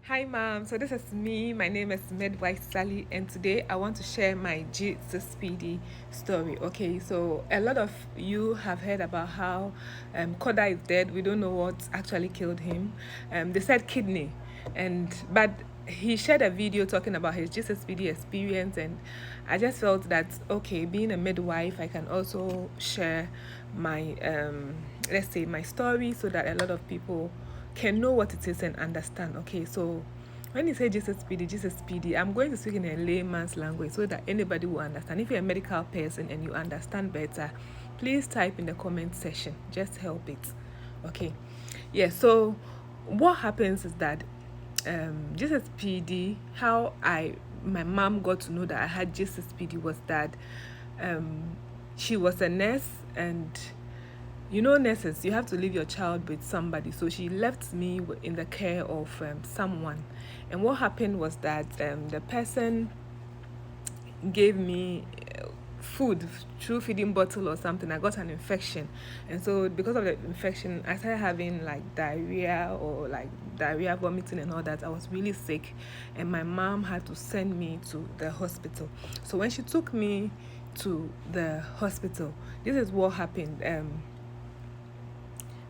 Hi mom, so this is me. My name is Midwife Sally, and today I want to share my G6PD story. Okay, so a lot of you have heard about how Koda'S is dead. We don't know what actually killed him. They said kidney, but he shared a video talking about his G6PD experience, and I just felt that okay, being a midwife, I can also share my let's say my story so that a lot of people can know what it is and understand. Okay, so when you say Jesus PD, I'm going to speak in a layman's language so that anybody will understand. If you're a medical person and you understand better, please type in the comment section. Just help it. Okay. Yeah, so what happens is that Jesus PD, how my mom got to know that I had Jesus PD was that she was a nurse, and you know, nurses, you have to leave your child with somebody. So she left me in the care of someone. And what happened was that the person gave me food through feeding bottle or something. I got an infection, and so because of the infection I started having like diarrhea, or like diarrhea, vomiting and all that. I was really sick, and my mom had to send me to the hospital. So when she took me to the hospital, this is what happened.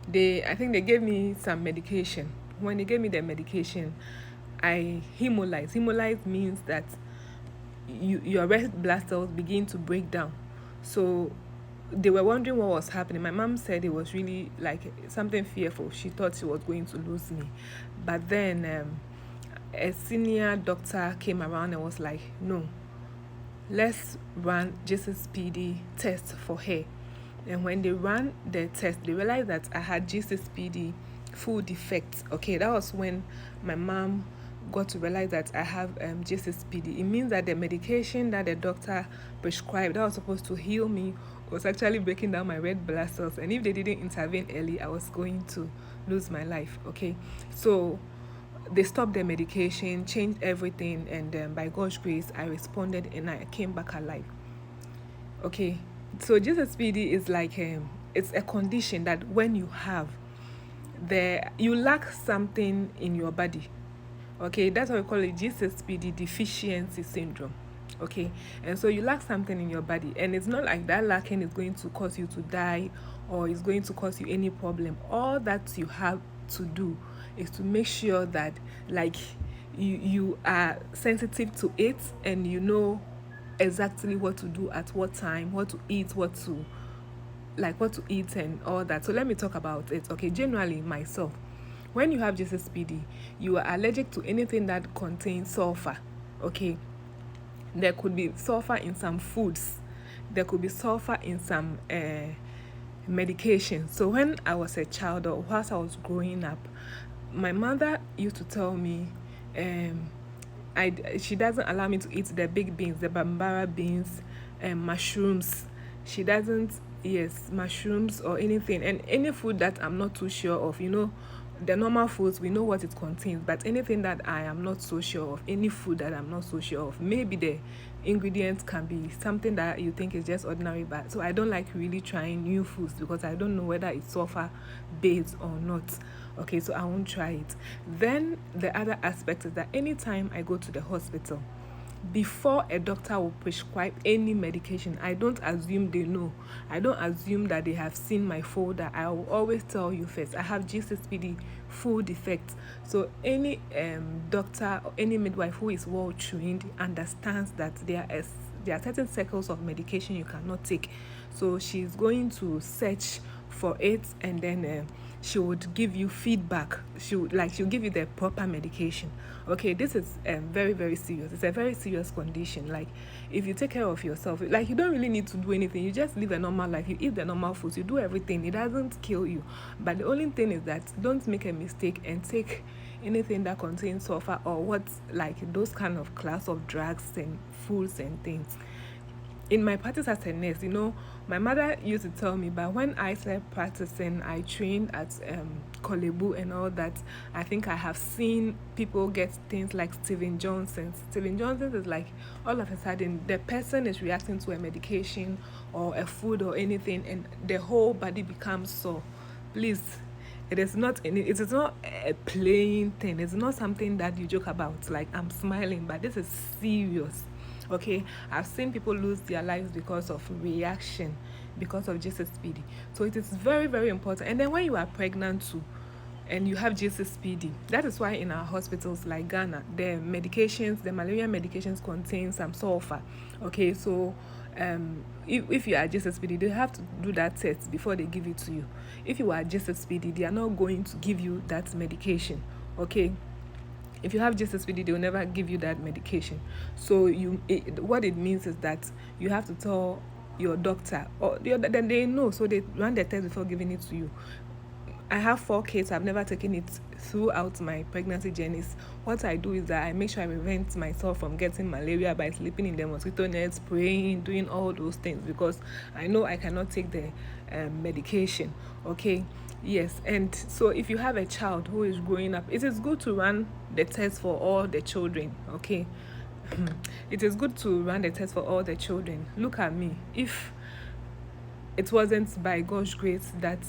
I think they gave me some medication. When they gave me the medication, I hemolyzed. Hemolyzed means that your red blood cells begin to break down. So they were wondering what was happening. My mom said it was really like something fearful. She thought she was going to lose me. But then a senior doctor came around and was like, no, let's run Jesus PD test for her. And when they ran the test, they realized that I had G6PD full defect. Okay, that was when my mom got to realize that I have G6PD. It means that the medication that the doctor prescribed that was supposed to heal me was actually breaking down my red blood cells. And if they didn't intervene early, I was going to lose my life. Okay, so they stopped the medication, changed everything, and by God's grace, I responded and I came back alive. Okay, so G6PD is like it's a condition that when you have you lack something in your body. Okay, that's why we call it G6PD deficiency syndrome. Okay, and so you lack something in your body, and it's not like that lacking is going to cause you to die or is going to cause you any problem. All that you have to do is to make sure that like you are sensitive to it, and you know exactly what to do at what time, what to eat, what to eat and all that. So let me talk about it. Okay, generally myself, when you have G6PD, you are allergic to anything that contains sulfur. Okay, there could be sulfur in some foods, there could be sulfur in some medication. So when I was a child, or whilst I was growing up, my mother used to tell me she doesn't allow me to eat the big beans, the bambara beans, and mushrooms. She doesn't, yes, mushrooms or anything, and any food that I'm not too sure of. You know, the normal foods, we know what it contains, but anything that I am not so sure of, any food that I'm not so sure of, maybe the ingredients can be something that you think is just ordinary, but so I don't like really trying new foods because I don't know whether it's sulfur based or not. Okay, so I won't try it. Then the other aspect is that anytime I go to the hospital, before a doctor will prescribe any medication, I don't assume they know. I don't assume that they have seen my folder. I will always tell you first, I have G6PD full defect. So any doctor or any midwife who is well trained understands that there are certain cycles of medication you cannot take. So she's going to search for it, and then she would give you feedback. She'll give you the proper medication. Okay, this is very, very serious. It's a very serious condition. Like, if you take care of yourself, like, you don't really need to do anything. You just live a normal life. You eat the normal foods. You do everything. It doesn't kill you. But the only thing is that don't make a mistake and take anything that contains sulfur or what's like those kind of class of drugs and foods and things. In my practice as a nurse, you know, my mother used to tell me, but when I started practicing, I trained at Kolebu and all that. I think I have seen people get things like Steven Johnson's. Steven Johnson's is like all of a sudden the person is reacting to a medication or a food or anything, and the whole body becomes sore. Please, It is not a playing thing. It's not something that you joke about, like I'm smiling, but this is serious. Okay, I've seen people lose their lives because of reaction, because of G6PD. So it is very, very important. And then when you are pregnant too, and you have G6PD, that is why in our hospitals like Ghana, the medications, the malaria medications contain some sulfur. Okay, so if you are G6PD, they have to do that test before they give it to you. If you are G6PD, they are not going to give you that medication. Okay, if you have G6PD, they will never give you that medication. So what it means is that you have to tell your doctor, or then they know, so they run the test before giving it to you. I have 4 kids. I've never taken it throughout my pregnancy journeys. What I do is that I make sure I prevent myself from getting malaria by sleeping in the mosquito nets, praying, doing all those things, because I know I cannot take the medication. Okay, yes. And so if you have a child who is growing up, it is good to run the test for all the children. Okay, it is good to run the test for all the children. Look at me. If it wasn't by God's grace that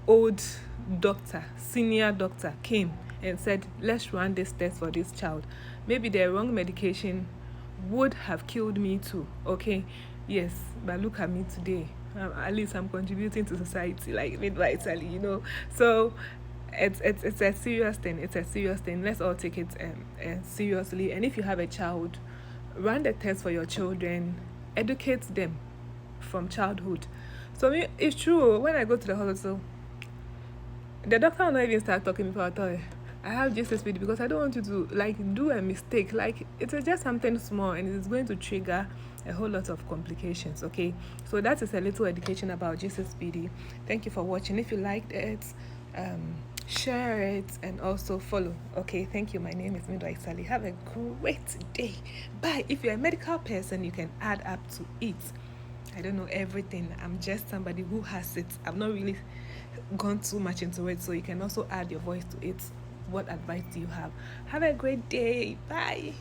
old doctor, senior doctor, came and said, let's run this test for this child, maybe the wrong medication would have killed me too. Okay, yes, but look at me today. At least I'm contributing to society, like mid-vitally, So it's a serious thing. It's a serious thing. Let's all take it seriously. And if you have a child, run the test for your children, educate them from childhood. So it's true, when I go to the hospital, the doctor will not even start talking before I tell her I have G6PD, because I don't want you to do a mistake. Like, it is just something small and it is going to trigger a whole lot of complications. Okay, so that is a little education about G6PD. Thank you for watching. If you liked it, share it and also follow. Okay, thank you. My name is Midwife Sally. Have a great day. Bye. If you're a medical person, you can add up to it. I don't know everything. I'm just somebody who has it. I've not really gone too much into it, so you can also add your voice to it. What advice do you have? Have a great day. Bye.